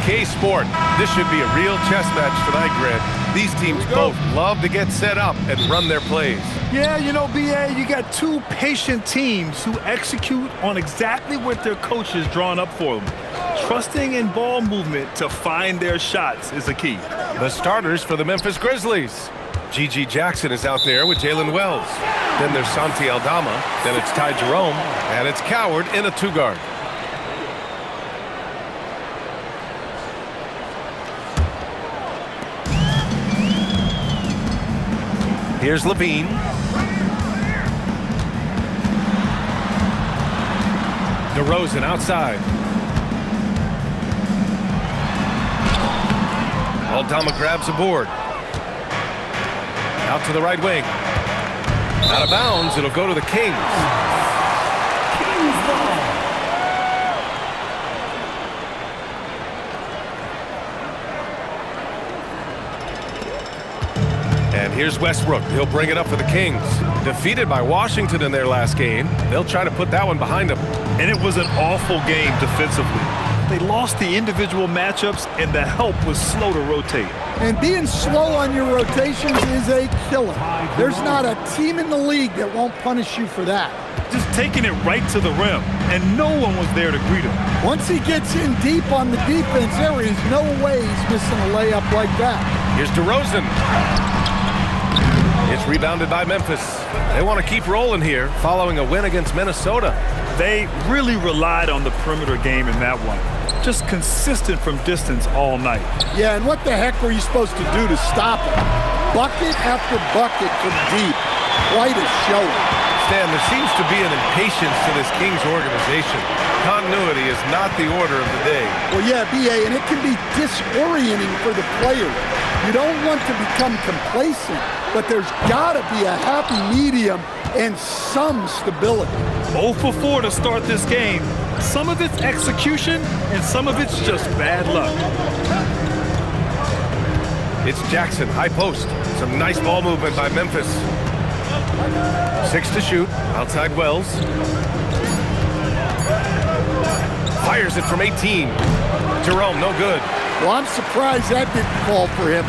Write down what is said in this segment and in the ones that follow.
Okay, sport. This should be a real chess match tonight, Grid. These teams both love to get set up and run their plays. Yeah, you know, B.A., you got two patient teams who execute on exactly what their coach has drawn up for them. Trusting in ball movement to find their shots is the key. The starters for the Memphis Grizzlies. G.G. Jackson is out there with Jalen Wells. Then there's Santi Aldama. Then it's Ty Jerome. And it's Coward in a two-guard. Here's Levine. DeRozan outside. Aldama grabs a board. Out to the right wing. Out of bounds, it'll go to the Kings. And here's Westbrook. He'll bring it up for the Kings. Defeated by Washington in their last game. They'll try to put that one behind them. And it was an awful game defensively. They lost the individual matchups, and the help was slow to rotate. And being slow on your rotations is a killer. There's not a team in the league that won't punish you for that. Just taking it right to the rim, and no one was there to greet him. Once he gets in deep on the defense, there is no way he's missing a layup like that. Here's DeRozan. It's rebounded by Memphis. They want to keep rolling here following a win against Minnesota. They really relied on the perimeter game in that one. Just consistent from distance all night. Yeah, and what the heck were you supposed to do to stop him? Bucket after bucket from deep. Quite a show. Stan, there seems to be an impatience to this Kings organization. Continuity is not the order of the day. Well, yeah, B.A., and it can be disorienting for the players. You don't want to become complacent, but there's got to be a happy medium and some stability. 0 for 4 to start this game. Some of it's execution, and some of it's just bad luck. It's Jackson, high post. Some nice ball movement by Memphis. 6 to shoot, outside Wells. Fires it from 18. Jerome, no good. Well, I'm surprised that didn't fall for him.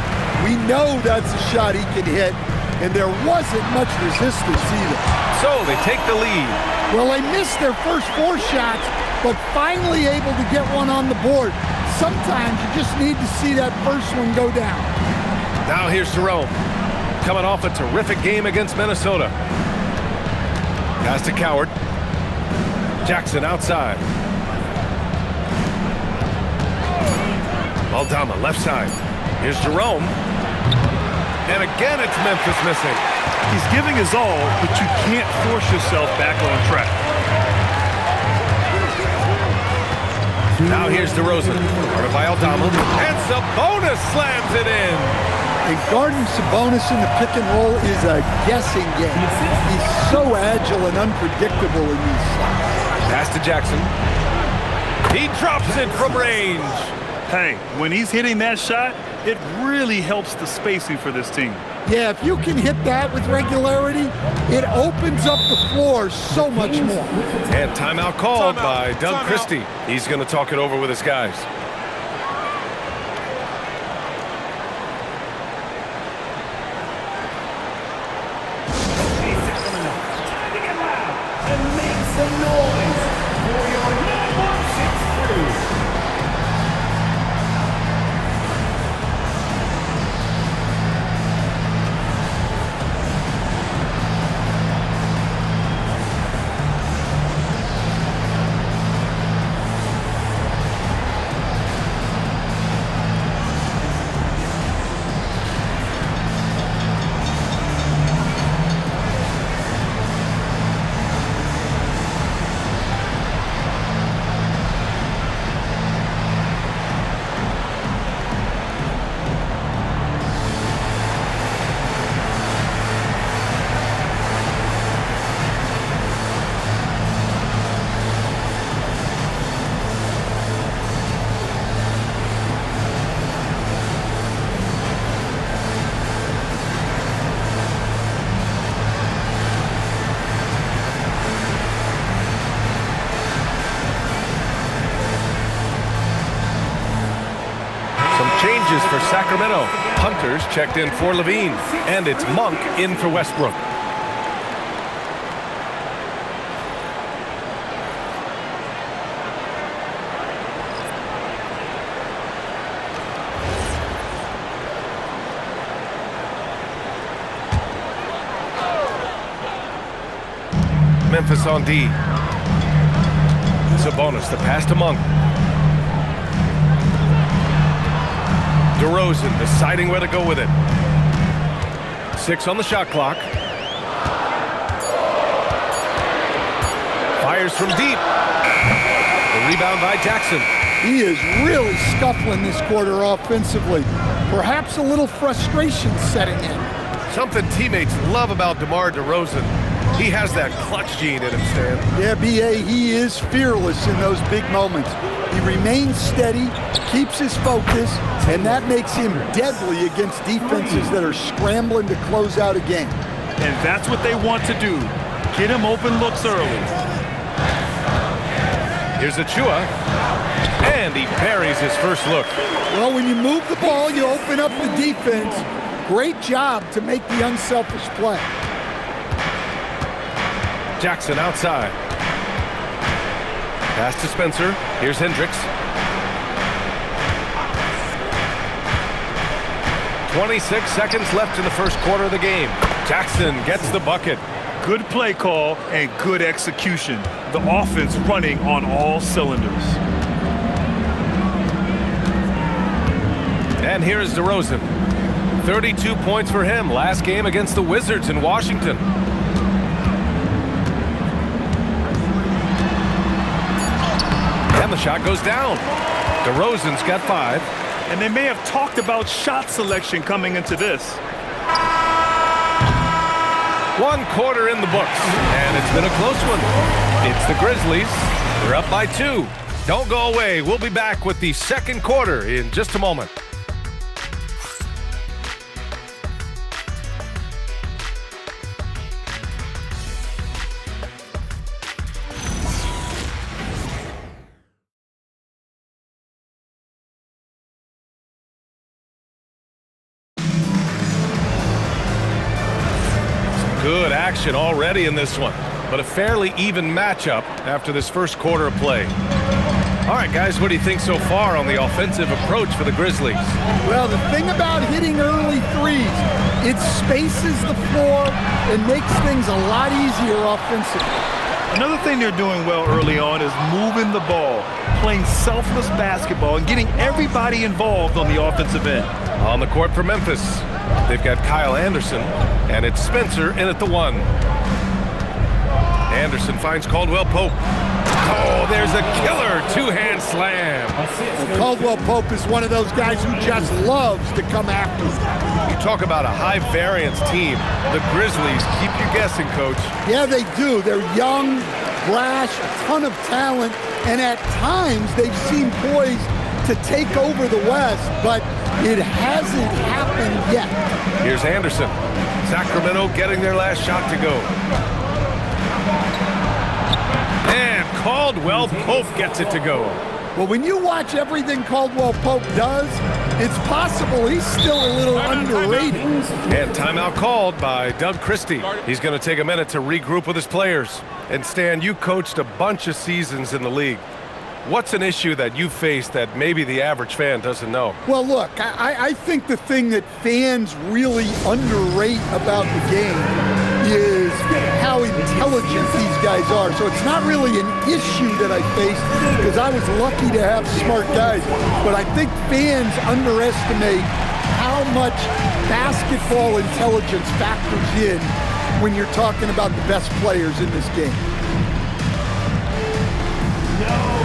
We know that's a shot he can hit, and there wasn't much resistance either. So they take the lead. Well, they missed their first 4 shots, but finally able to get one on the board. Sometimes you just need to see that first one go down. Now here's Jerome, coming off a terrific game against Minnesota. Pass to Coward. Jackson outside. Aldama left side. Here's Jerome. And again it's Memphis missing. He's giving his all, but you can't force yourself back on track. Now here's DeRozan, guarded by Aldama, and Sabonis slams it in. And guarding Sabonis in the pick and roll is a guessing game. He's so agile and unpredictable in these shots. Pass to Jackson. He drops it from range. Hey, when he's hitting that shot, it really helps the spacing for this team. Yeah, if you can hit that with regularity, it opens up the floor so much more. And timeout called by Doug Christie. He's going to talk it over with his guys. And make some noise for your number 6 crew. Changes for Sacramento. Hunters checked in for Levine. And it's Monk in for Westbrook. Memphis on D. Sabonis, the pass to Monk. DeRozan deciding where to go with it. 6 on the shot clock. Fires from deep. The rebound by Jackson. He is really scuffling this quarter offensively. Perhaps a little frustration setting in. Something teammates love about DeMar DeRozan. He has that clutch gene in him, Stan. Yeah, B.A., he is fearless in those big moments. He remains steady, keeps his focus, and that makes him deadly against defenses that are scrambling to close out a game. And that's what they want to do. Get him open looks early. Here's Achua, and he buries his first look. Well, when you move the ball, you open up the defense. Great job to make the unselfish play. Jackson outside. Pass to Spencer. Here's Hendricks. 26 seconds left in the first quarter of the game. Jackson gets the bucket. Good play call and good execution. The offense running on all cylinders. And here is DeRozan. 32 points for him last game against the Wizards in Washington. And the shot goes down. DeRozan's got 5. And they may have talked about shot selection coming into this. 1 quarter in the books, and it's been a close one. It's the Grizzlies. They're up by 2. Don't go away. We'll be back with the second quarter in just a moment. Good action already in this one, but a fairly even matchup after this first quarter of play. All right, guys, what do you think so far on the offensive approach for the Grizzlies? Well, the thing about hitting early threes, it spaces the floor and makes things a lot easier offensively. Another thing they're doing well early on is moving the ball, playing selfless basketball, and getting everybody involved on the offensive end. On the court for Memphis, they've got Kyle Anderson, and it's Spencer in at the 1. Anderson finds Caldwell Pope. Oh, there's a killer two-hand slam. Well, Caldwell Pope is one of those guys who just loves to come after you. You talk about a high-variance team. The Grizzlies keep you guessing, Coach. Yeah, they do. They're young, brash, a ton of talent, and at times they've seemed poised to take over the West, but it hasn't happened yet. Here's Anderson. Sacramento getting their last shot to go. And Caldwell Pope gets it to go. Well, when you watch everything Caldwell Pope does, it's possible he's still a little underrated. And timeout called by Doug Christie. He's going to take a minute to regroup with his players. And Stan, you coached a bunch of seasons in the league. What's an issue that you face that maybe the average fan doesn't know? Well, look, I think the thing that fans really underrate about the game is how intelligent these guys are. So it's not really an issue that I faced because I was lucky to have smart guys. But I think fans underestimate how much basketball intelligence factors in when you're talking about the best players in this game. No.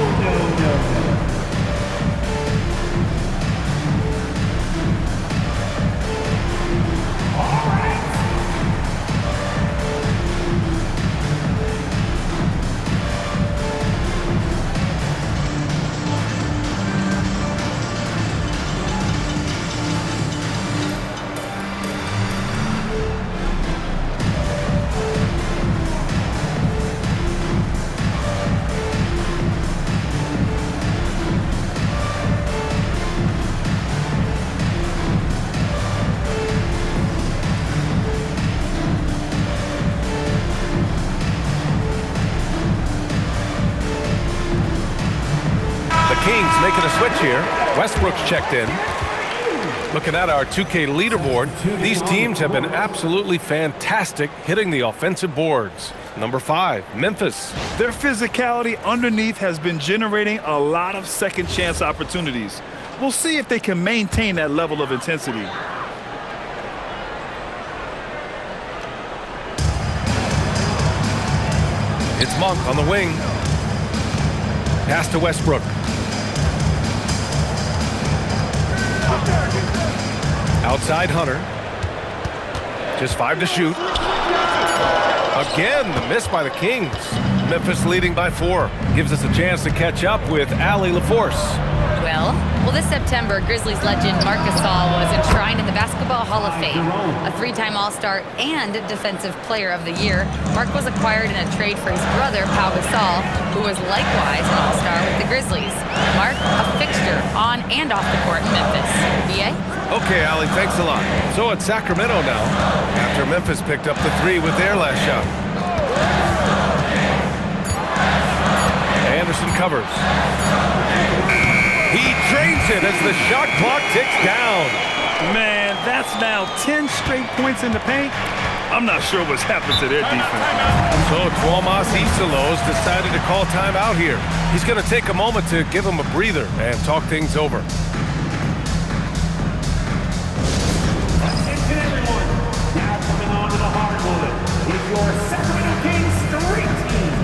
a switch here. Westbrook's checked in. Looking at our 2K leaderboard, these teams have been absolutely fantastic hitting the offensive boards. Number 5, Memphis. Their physicality underneath has been generating a lot of second chance opportunities. We'll see if they can maintain that level of intensity. It's Monk on the wing. Pass to Westbrook. Outside Hunter. Just 5 to shoot. Again, the miss by the Kings. Memphis leading by 4. Gives us a chance to catch up with Allie LaForce. Well, this September, Grizzlies legend Marc Gasol was enshrined in the Basketball Hall of Fame. A 3-time All-Star and Defensive Player of the Year, Marc was acquired in a trade for his brother, Pau Gasol, who was likewise an All-Star with the Grizzlies. Marc, a fixture on and off the court in Memphis. B.A.? Okay, Allie, thanks a lot. So it's Sacramento now, after Memphis picked up the 3 with their last shot. Anderson covers. He drains it as the shot clock ticks down. Man, that's now 10 straight points in the paint. I'm not sure what's happened to their defense. So Tuomas Isalos decided to call timeout here. He's going to take a moment to give him a breather and talk things over. Attention everyone. Now coming on to the hardwood is your Sacramento Kings Street Team.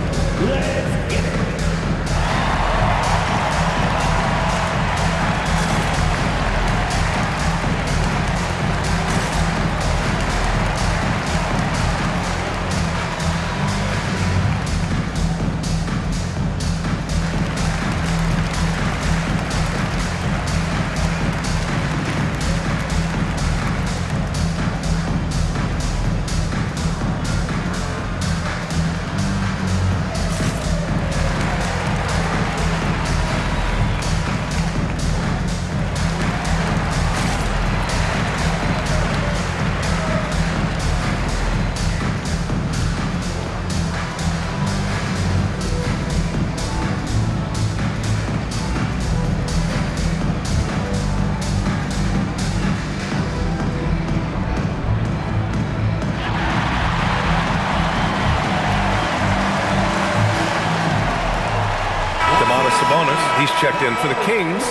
Let's get it. He's checked in for the Kings.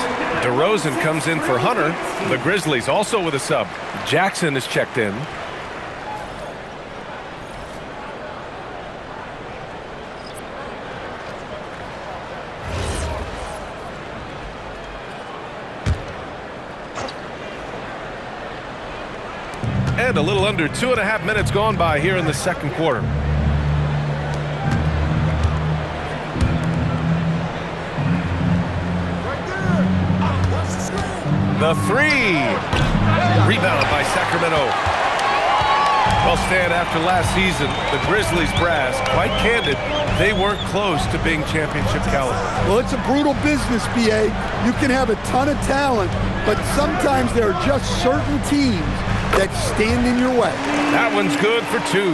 DeRozan comes in for Hunter. The Grizzlies also with a sub. Jackson is checked in. And a little under 2.5 minutes gone by here in the second quarter. The 3. Rebound by Sacramento. Well, Stan, after last season, the Grizzlies brass, quite candid, they weren't close to being championship caliber. Well, it's a brutal business, B.A. You can have a ton of talent, but sometimes there are just certain teams that stand in your way. That one's good for 2.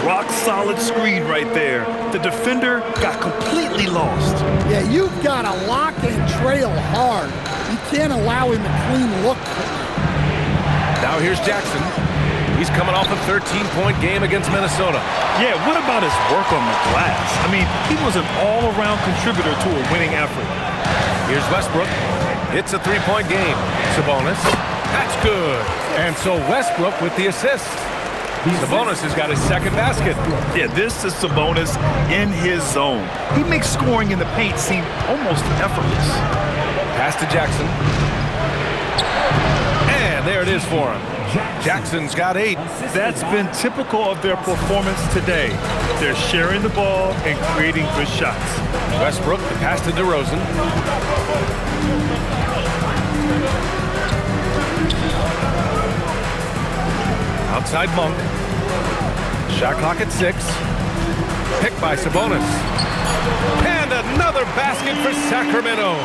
Rock solid screen right there. The defender got completely lost. Yeah, you've got to lock and trail hard. You can't allow him a clean look. Now here's Jackson. He's coming off a 13-point game against Minnesota. Yeah, what about his work on the glass? I mean, he was an all-around contributor to a winning effort. Here's Westbrook. It's a 3-point game. Sabonis. That's good. And so Westbrook with the assist. Sabonis has got his second basket. Yeah, this is Sabonis in his zone. He makes scoring in the paint seem almost effortless. Pass to Jackson. And there it is for him. Jackson's got 8. That's been typical of their performance today. They're sharing the ball and creating good shots. Westbrook, the pass to DeRozan. Outside Monk. Shot clock at 6. Picked by Sabonis. And another basket for Sacramento.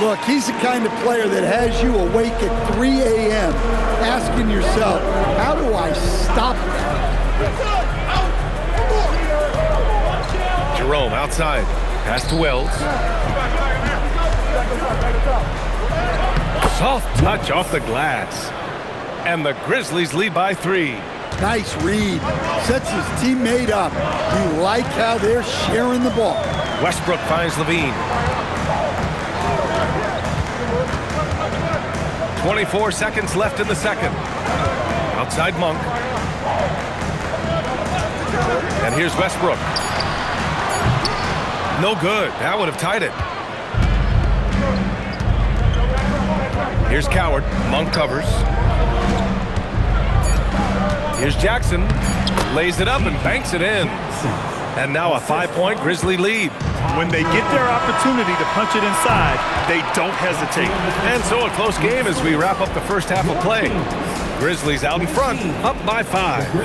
Look, he's the kind of player that has you awake at 3 a.m. asking yourself, how do I stop that? Jerome outside. Pass to Wells. Soft touch off the glass. And the Grizzlies lead by 3. Nice read. Sets his teammate up. You like how they're sharing the ball. Westbrook finds Levine. 24 seconds left in the second. Outside Monk. And here's Westbrook. No good. That would have tied it. Here's Coward. Monk covers. Here's Jackson. Lays it up and banks it in. And now a 5-point Grizzly lead. When they get their opportunity to punch it inside, they don't hesitate. And so a close game as we wrap up the first half of play. Grizzlies out in front, up by 5.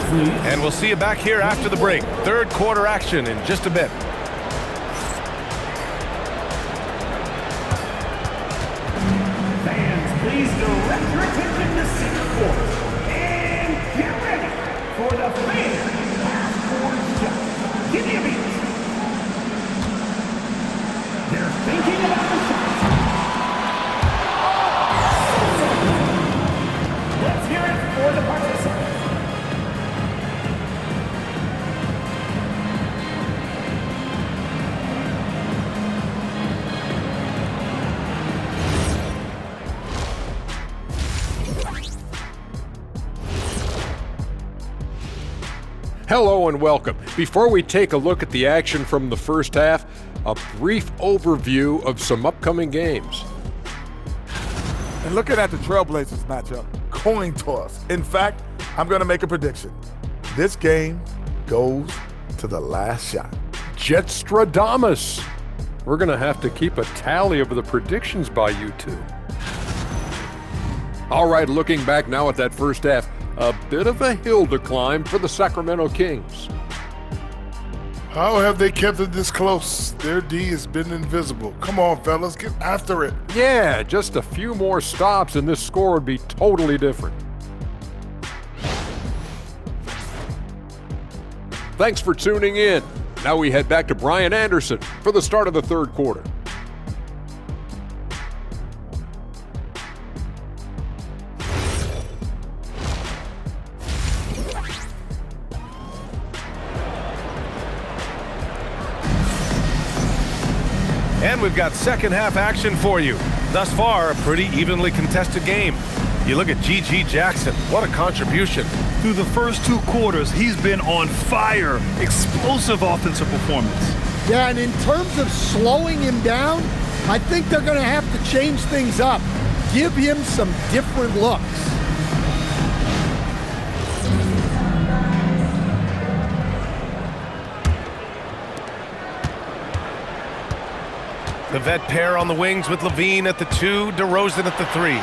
And we'll see you back here after the break. Third quarter action in just a bit. Fans, please direct your attention to center court. And get ready for the fan half-court shot. Give me a beat. They're thinking about the shot. Let's hear it for the participants. Hello and welcome. Before we take a look at the action from the first half, a brief overview of some upcoming games. And looking at the Trailblazers matchup, coin toss. In fact, I'm going to make a prediction. This game goes to the last shot. Jetstradamus. We're going to have to keep a tally of the predictions by you two. All right, looking back now at that first half, a bit of a hill to climb for the Sacramento Kings. How have they kept it this close? Their D has been invisible. Come on, fellas, get after it. Yeah, just a few more stops and this score would be totally different. Thanks for tuning in. Now we head back to Brian Anderson for the start of the third quarter. And we've got second half action for you. Thus far, a pretty evenly contested game. You look at G.G. Jackson, what a contribution. Through the first 2 quarters, he's been on fire. Explosive offensive performance. Yeah, and in terms of slowing him down, I think they're going to have to change things up. Give him some different looks. The vet pair on the wings with Levine at the 2, DeRozan at the 3.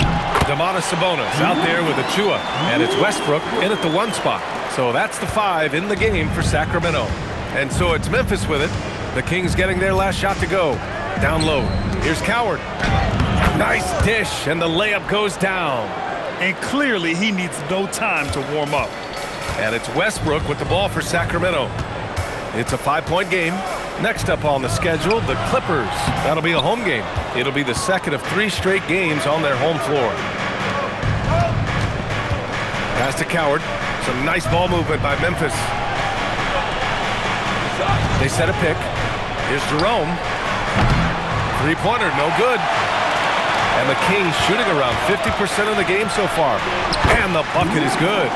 Domantas Sabonis out there with Achua, and it's Westbrook in at the 1 spot. So that's the 5 in the game for Sacramento. And so it's Memphis with it. The Kings getting their last shot to go. Down low. Here's Coward. Nice dish, and the layup goes down. And clearly he needs no time to warm up. And it's Westbrook with the ball for Sacramento. It's a 5-point game. Next up on the schedule, the Clippers. That'll be a home game. It'll be the second of 3 straight games on their home floor. Pass to Coward. Some nice ball movement by Memphis. They set a pick. Here's Jerome. 3-pointer, no good. And the Kings shooting around 50% of the game so far. And the bucket is good.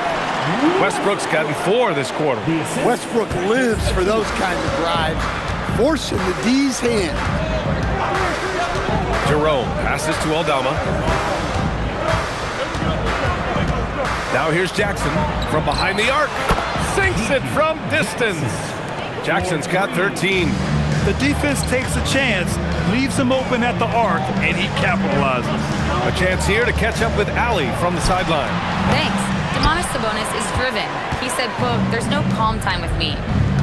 Westbrook's gotten 4 this quarter. Westbrook lives for those kind of drives, forcing the D's hand. Jerome passes to Aldama. Now here's Jackson from behind the arc. Sinks it from distance. Jackson's got 13. The defense takes a chance, leaves him open at the arc, and he capitalizes. A chance here to catch up with Allie from the sideline. Thanks. Domantas Sabonis is driven. He said, quote, "There's no calm time with me.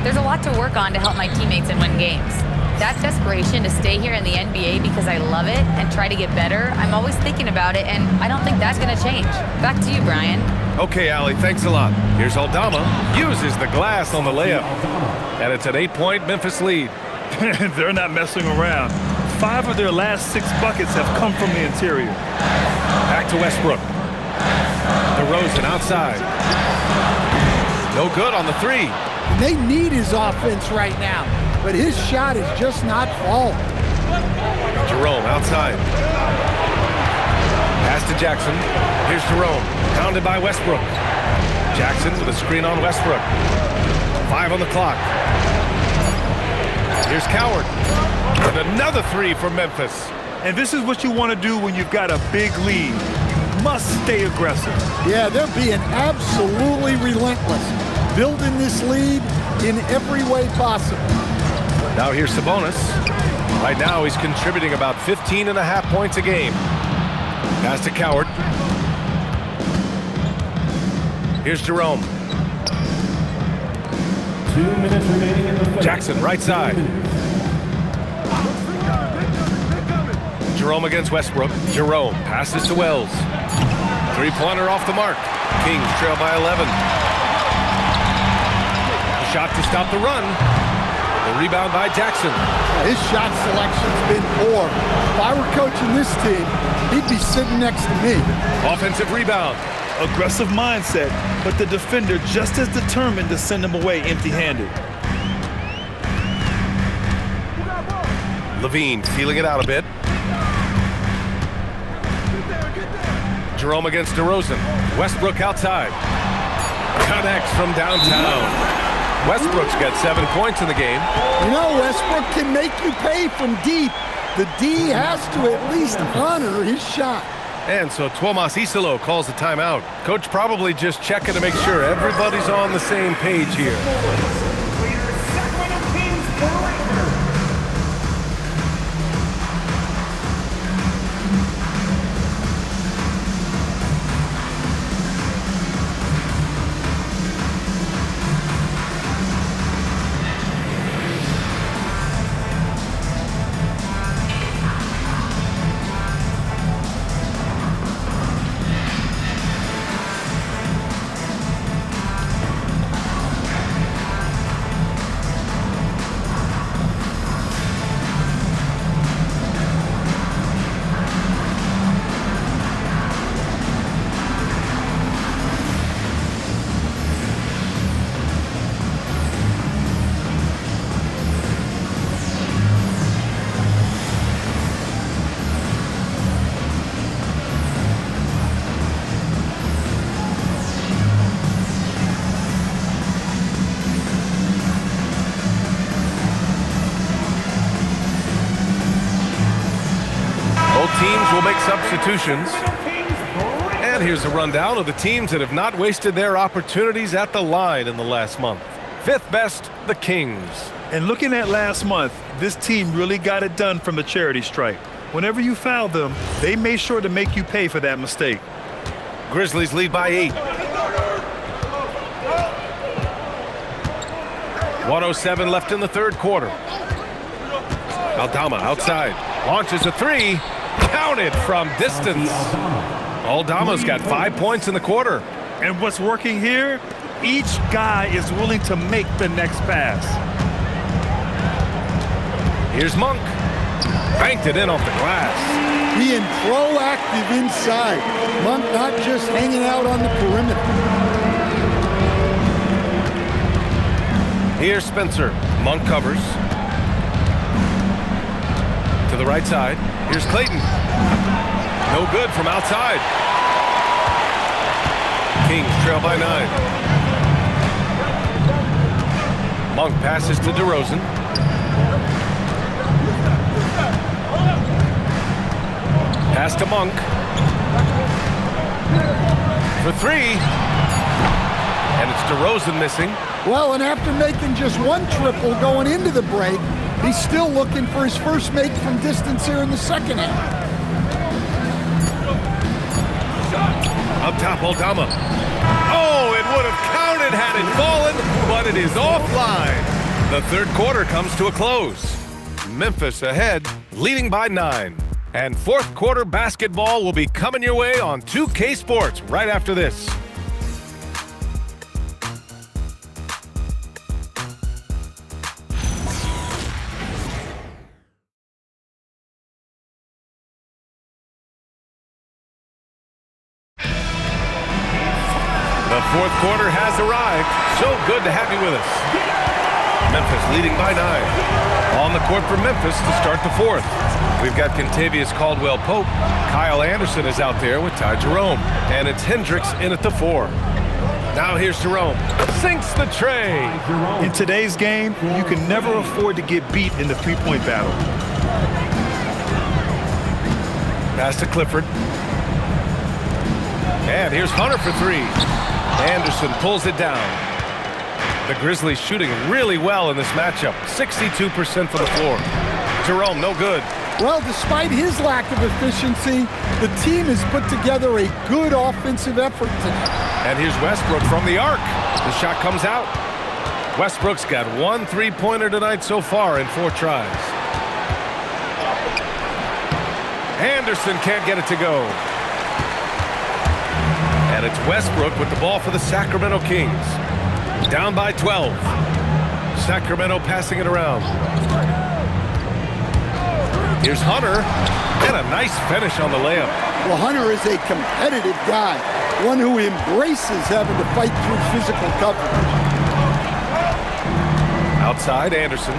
There's a lot to work on to help my teammates and win games. That desperation to stay here in the NBA because I love it and try to get better, I'm always thinking about it, and I don't think that's going to change." Back to you, Brian. Okay, Allie, thanks a lot. Here's Aldama. Uses the glass on the layup. And it's an 8-point Memphis lead. They're not messing around. 5 of their last 6 buckets have come from the interior. Back to Westbrook. DeRozan outside. No good on the 3. They need his offense right now, but his shot is just not falling. Jerome outside. Pass to Jackson. Here's Jerome. Pounded by Westbrook. Jackson with a screen on Westbrook. 5 on the clock. Here's Coward. And another 3 for Memphis. And this is what you want to do when you've got a big lead. You must stay aggressive. Yeah, they're being absolutely relentless, building this lead in every way possible. Now here's Sabonis. Right now he's contributing about 15.5 points a game. Pass to Coward. Here's Jerome. 2 minutes remaining in the third. Jackson right side. Jerome against Westbrook. Jerome passes to Wells. 3-pointer off the mark. Kings trail by 11. A shot to stop the run. The rebound by Jackson. His shot selection's been poor. If I were coaching this team, he'd be sitting next to me. Offensive rebound. Aggressive mindset, but the defender just as determined to send him away empty-handed. Levine feeling it out a bit. Jerome against DeRozan. Westbrook outside. Connects from downtown. Westbrook's got 7 points in the game. You know, Westbrook can make you pay from deep. The D has to at least honor his shot. And so Tuomas Isalo calls the timeout. Coach probably just checking to make sure everybody's on the same page here. Sacramento Kings forever. Teams will make substitutions. And here's a rundown of the teams that have not wasted their opportunities at the line in the last month. 5th best, the Kings. And looking at last month, this team really got it done from the charity stripe. Whenever you fouled them, they made sure to make you pay for that mistake. Grizzlies lead by 8. 1:07 left in the 3rd quarter. Aldama outside. Launches a 3. Counted from distance. Aldama's got 5 points in the quarter. And what's working here? Each guy is willing to make the next pass. Here's Monk. Banked it in off the glass. Being proactive inside. Monk not just hanging out on the perimeter. Here's Spencer. Monk covers. To the right side. Here's Clayton. No good from outside. Kings trail by 9. Monk passes to DeRozan. Pass to Monk. For 3. And it's DeRozan missing. Well, and after making just 1 triple going into the break, he's still looking for his first make from distance here in the second half. Up top, Aldama. Oh, it would have counted had it fallen, but it is offline. The 3rd quarter comes to a close. Memphis ahead, leading by 9. And 4th quarter basketball will be coming your way on 2K Sports right after this. The fourth quarter has arrived. So good to have you with us. Memphis leading by 9. On the court for Memphis to start the fourth. We've got Kentavious Caldwell-Pope. Kyle Anderson is out there with Ty Jerome. And it's Hendricks in at the 4. Now here's Jerome. Sinks the tray. In today's game, you can never afford to get beat in the three-point battle. Pass to Clifford. And here's Hunter for 3. Anderson pulls it down. The Grizzlies shooting really well in this matchup. 62% from the floor. Jerome, no good. Well, despite his lack of efficiency, the team has put together a good offensive effort tonight. And here's Westbrook from the arc. The shot comes out. Westbrook's got 1 3-pointer tonight so far in 4 tries. Anderson can't get it to go. And it's Westbrook with the ball for the Sacramento Kings. Down by 12. Sacramento passing it around. Here's Hunter. And a nice finish on the layup. Well, Hunter is a competitive guy, one who embraces having to fight through physical coverage. Outside, Anderson.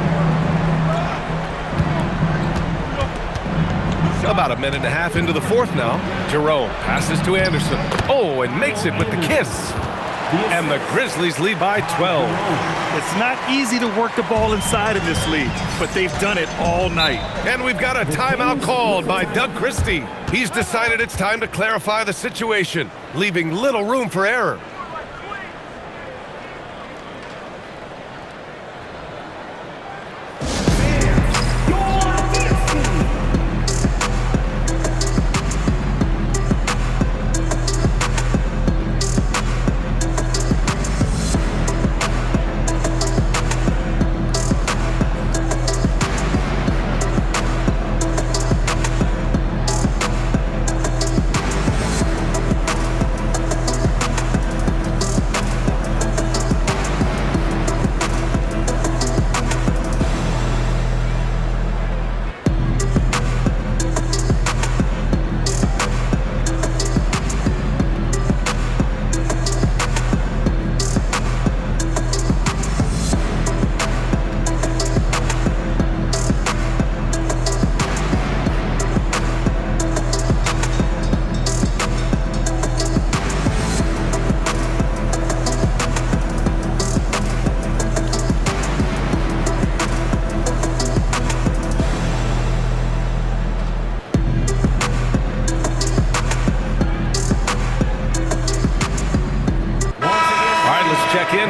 About a minute and a half into the fourth now. Jerome passes to Anderson. Oh, and makes it with the kiss. And the Grizzlies lead by 12. It's not easy to work the ball inside in this league, but they've done it all night. And we've got a timeout called by Doug Christie. He's decided it's time to clarify the situation, leaving little room for error.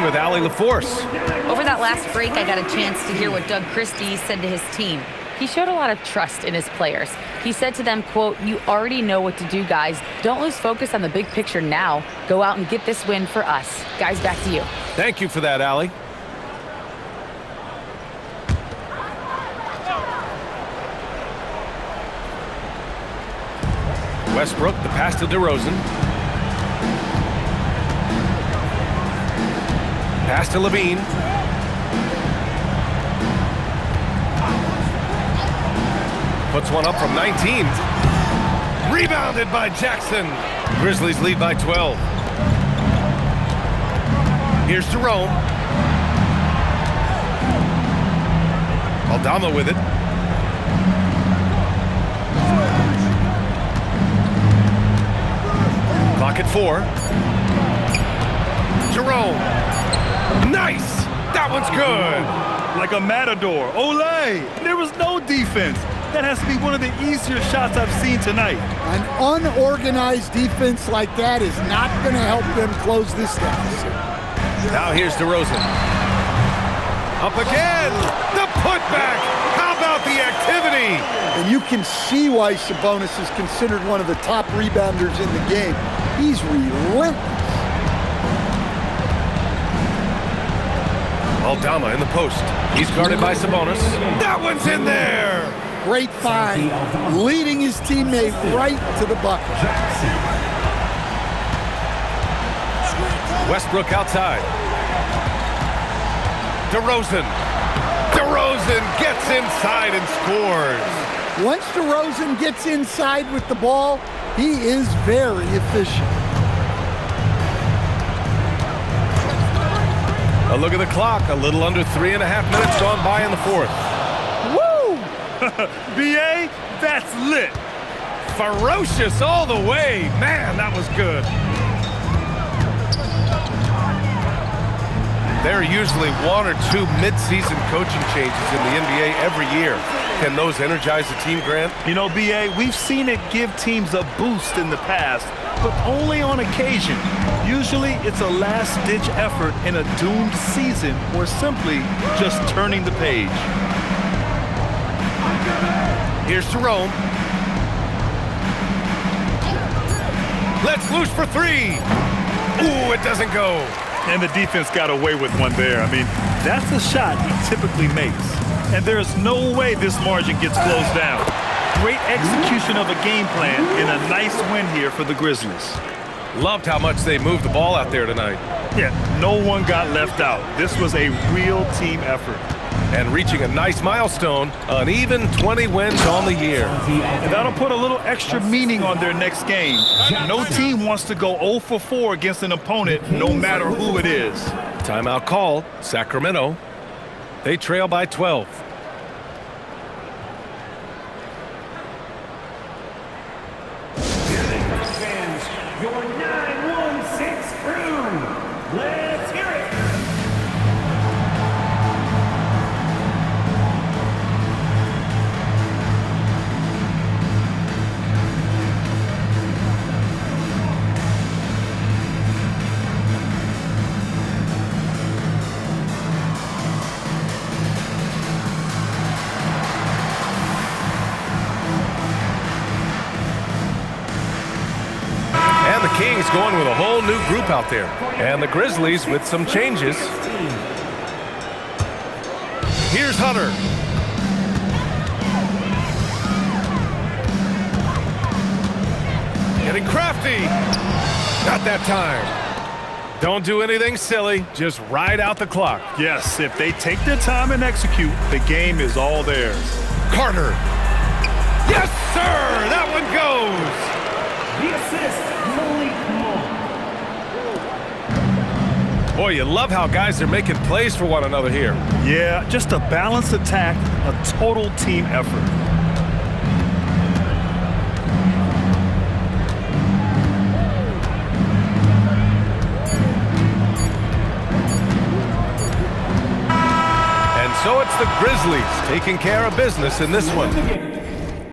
With Allie LaForce. Over that last break, I got a chance to hear what Doug Christie said to his team. He showed a lot of trust in his players. He said to them, quote, "You already know what to do, guys. Don't lose focus on the big picture now. Go out and get this win for us." Guys, back to you. Thank you for that, Allie. Westbrook, the pass to DeRozan. Pass to Levine. Puts one up from 19. Rebounded by Jackson. Grizzlies lead by 12. Here's Jerome. Aldama with it. Clock at 4. Jerome. Nice! That one's good! Like a matador. Olay! There was no defense. That has to be one of the easier shots I've seen tonight. An unorganized defense like that is not going to help them close this deficit. Now here's DeRozan. Up again! The putback! How about the activity? And you can see why Sabonis is considered one of the top rebounders in the game. He's relentless. Aldama in the post. He's guarded by Sabonis. That one's in there! Great find, leading his teammate right to the bucket. Westbrook outside. DeRozan. DeRozan gets inside and scores. Once DeRozan gets inside with the ball, he is very efficient. A look at the clock. A little under 3.5 minutes gone by in the fourth. Woo! B.A., that's lit. Ferocious all the way. Man, that was good. There are usually 1 or 2 mid-season coaching changes in the NBA every year. Can those energize a team, Grant? You know, B.A., we've seen it give teams a boost in the past, but only on occasion. Usually it's a last-ditch effort in a doomed season or simply just turning the page. Here's Jerome. Let's loose for 3. Ooh, it doesn't go. And the defense got away with one there. I mean, that's a shot he typically makes. And there's no way this margin gets closed down. Great execution of a game plan and a nice win here for the Grizzlies. Loved how much they moved the ball out there tonight. Yeah, no one got left out. This was a real team effort. And reaching a nice milestone, an even 20 wins on the year. And that'll put a little extra meaning on their next game. No team wants to go 0 for 4 against an opponent, no matter who it is. Timeout called, Sacramento. They trail by 12. Fans, your 916 crew. Let's hear it. And the Kings going with a whole new group out there. And the Grizzlies with some changes. Here's Hunter. Getting crafty. Not that time. Don't do anything silly. Just ride out the clock. Yes, if they take their time and execute, the game is all theirs. Carter. Yes, sir. That one goes. The assist, Malik Monk. Boy, you love how guys are making plays for one another here. Yeah, just a balanced attack, a total team effort. And so it's the Grizzlies taking care of business in this one.